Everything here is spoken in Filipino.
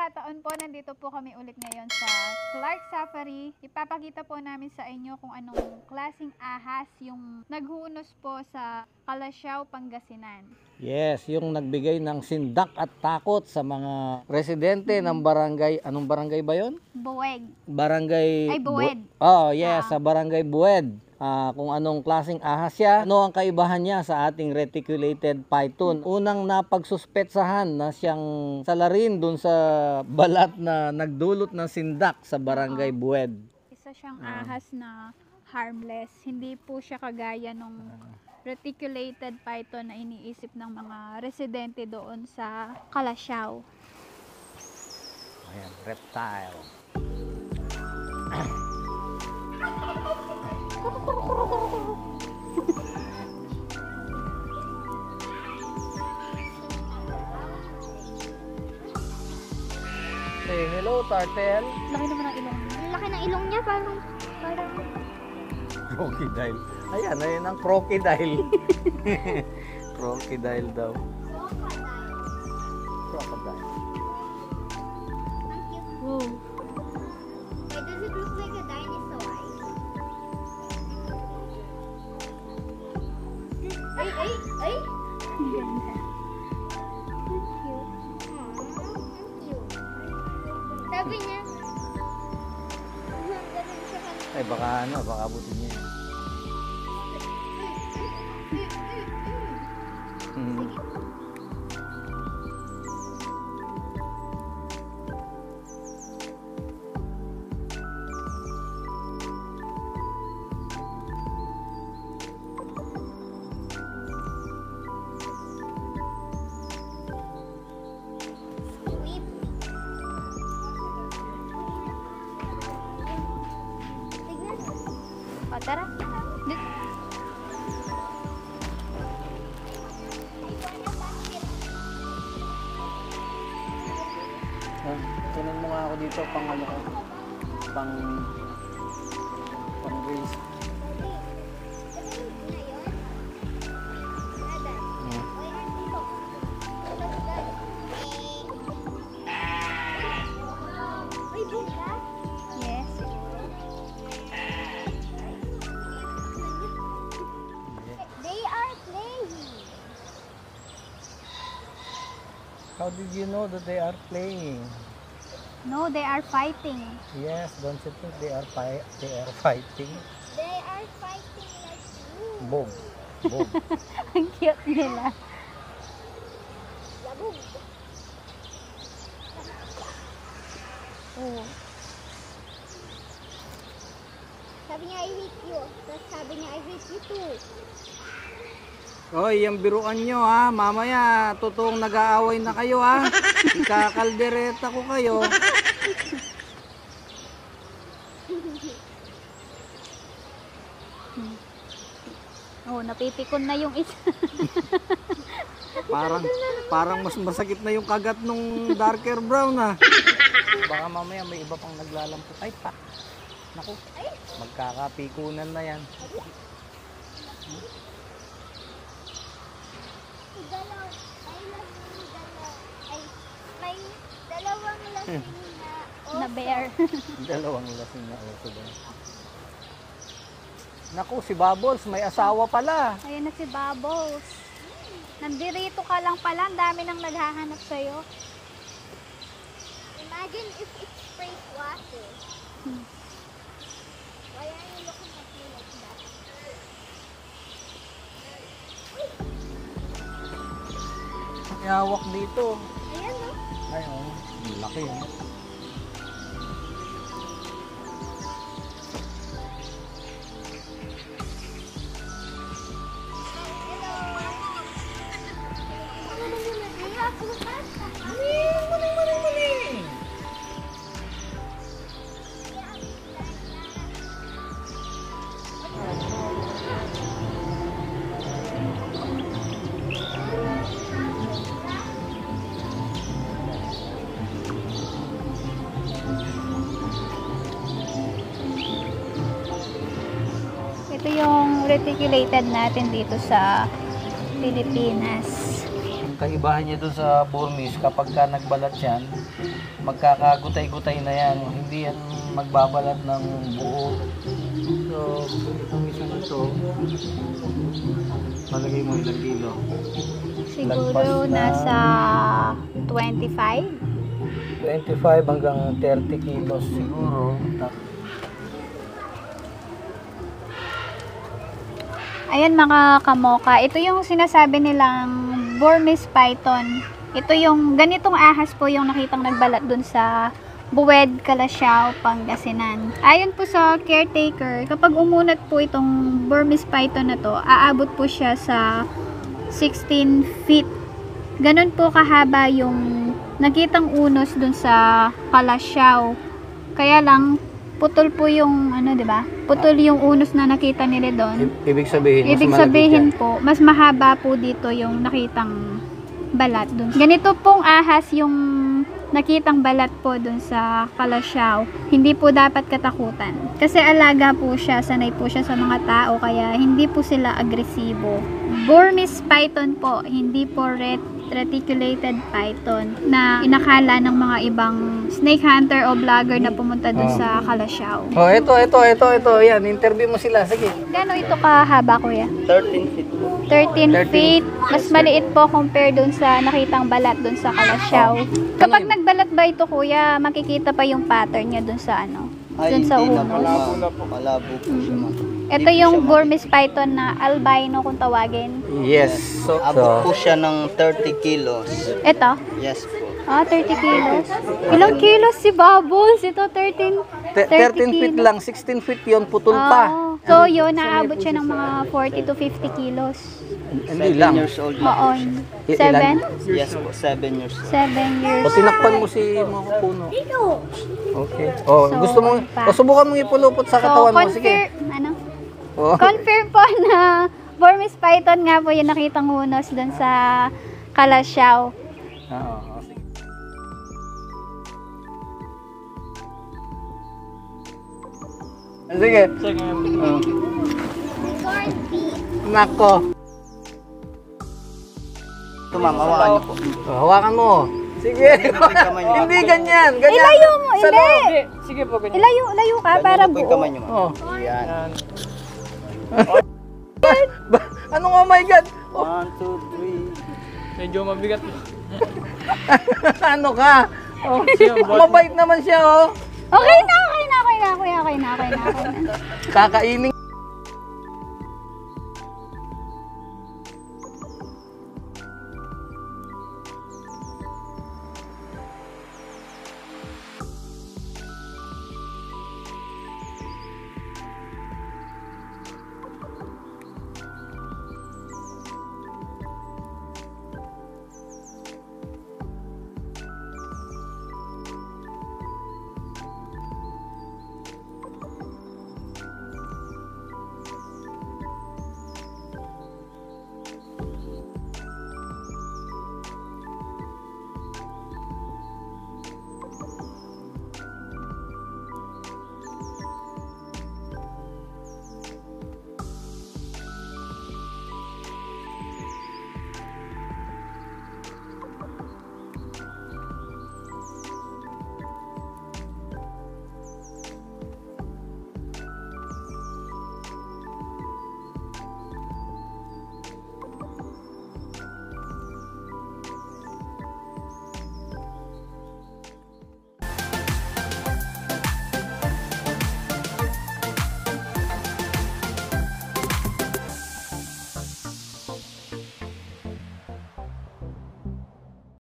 pagkakataon po, nandito po kami ulit ngayon sa Clark Safari. Ipapakita po namin sa inyo kung anong klaseng ahas yung naghunos po sa Calasiao, Pangasinan. Yes, yung nagbigay ng sindak at takot sa mga residente ng barangay. Anong barangay ba yon? Buweg. Barangay... Ay, Buwed. Oh, yes, sa barangay Buwed. Kung anong klaseng ahas siya, ano ang kaibahan niya sa ating reticulated python. Unang napagsuspetsahan na siyang salarin dun sa balat na nagdulot ng sindak sa barangay Buwed. Isa siyang ahas na harmless. Hindi po siya kagaya nung reticulated python na iniisip ng mga residente doon sa Calasiao. Ayan, reptile. Say hello, turtle. Laki naman ng ilong. Laki ng ilong niya, parang Crocodile. Ayan, ayun ang crocodile. Crocodile daw. Crocodile. ang cute. Wow. Why does it look like a dinosaur? Ay, ay, ay! Ang ganda. Ang cute. Ang cute. Sabi niya, ganun siya kanina. Ay, baka baka abutin niya. Hmm. Sweep. Tignan. O, tara. Tinan mo nga ako dito pang ano ko. Pang race. Yes. They are playing. How did you know that they are playing? No, they are fighting. Yes, don't you think they are fighting? They are fighting like you. Boom. Boom. Ang cute nila. Labog. Oh. Sabi niya, I hate you. Tapos sabi niya, I hate you too. Oy, yung biruan nyo ha. Mamaya, totoong nag-aaway na kayo ha. Ikakaldereta ko kayo. Oh, napipikon na yung isa. Parang mas masakit na yung kagat nung darker brown ha. Baka mamaya may iba pang naglalampot. Ay, pa. Naku, magkakapikunan na yan. Dalaw. Ay, may dalawang lasing na oso. Na bear. Dalawang lasing na oso ba? Naku, si Bubbles, may asawa pala. Ayan na si Bubbles. Nandirito ka lang pala. Ang dami nang naghahanap sa'yo. Imagine if it sprays water. Why are you looking at me like that? May hawak dito. Ayan, no? Ay, oh, ang laki eh. Ito yung reticulated natin dito sa Pilipinas. Ang kaibahan niya doon sa Burmese, kapag ka nagbalat yan, magkakagutay-gutay na yan. Hindi yan magbabalat ng buo. So, itong isang ito, malagay mo ilang kilo? Siguro Lagpas na- nasa 25. 25 hanggang 30 kilos siguro. Ayan mga kamoka, ito yung sinasabi nilang Burmese python. Ito yung ganitong ahas po yung nakitang nagbalat dun sa Buwed, Calasiao, Pangasinan. Ayon po sa caretaker, kapag umunat po itong Burmese python na to, aabot po siya sa 16 feet. Ganon po kahaba yung nakitang unos dun sa Calasiao. Kaya lang, putol po yung ano, 'di ba? Putol yung unos na nakita nila doon. Ibig sabihin, mas Ibig malapit sabihin yan. po, mas mahaba po dito yung nakitang balat doon. Ganito pong ahas yung nakitang balat po doon sa Calasiao. Hindi po dapat katakutan. Kasi alaga po siya, sanay po siya sa mga tao, kaya hindi po sila agresibo. Burmese python po, hindi po reticulated python na inakala ng mga ibang snake hunter o vlogger na pumunta doon sa Calasiao. Oh, ito. Yan, interview mo sila. Sige. Gano'n ito kahaba, kuya? 13 feet. 13 feet. Mas maliit po compare dun sa nakitang balat dun sa Calasiao. Kapag yun? nagbalat ba ito, kuya, makikita pa yung pattern niya dun sa ano? Dun sa unos. Malabo po siya, ma'am. Ito yung Burmese python na albino kung tawagin. Yes. Abot po siya ng 30 kilos. Ito? Yes po. 30 kilos. Ilang kilos si Bubbles? Ito 13 13 feet lang, 16 feet yon putol pa. Oo. So yun, naabot siya ng mga 40 to 50 kilos. Hindi 7 lang. years old na Oo. po siya. 7? Yes po, 7 years old. 7 years. O tinakpan mo si mga puno. Okay. Oh, So, gusto mo, pa. subukan mo ipulupot sa So, katawan mo. Sige. ano? Oh. Confirm po na Burmese python nga po yung nakitang unos dun sa Calasiao. Oo. Sige. Oh. Nako. Ito ma'am, hawakan niyo po. Oh, hawakan mo. Sige. Hindi ganyan. Ganyan. Ilayo mo, Sa hindi. loob. Ilayo ka para Ganyan po yung kamay buo. niyo, ma'am. Oh. Yan. Ano nga, oh my God? Oh, 1, 2, 3. Medyo mabigat. ano ka? Oh, mabait naman siya, oh. Okay na, kuya. Okay na. Kakainin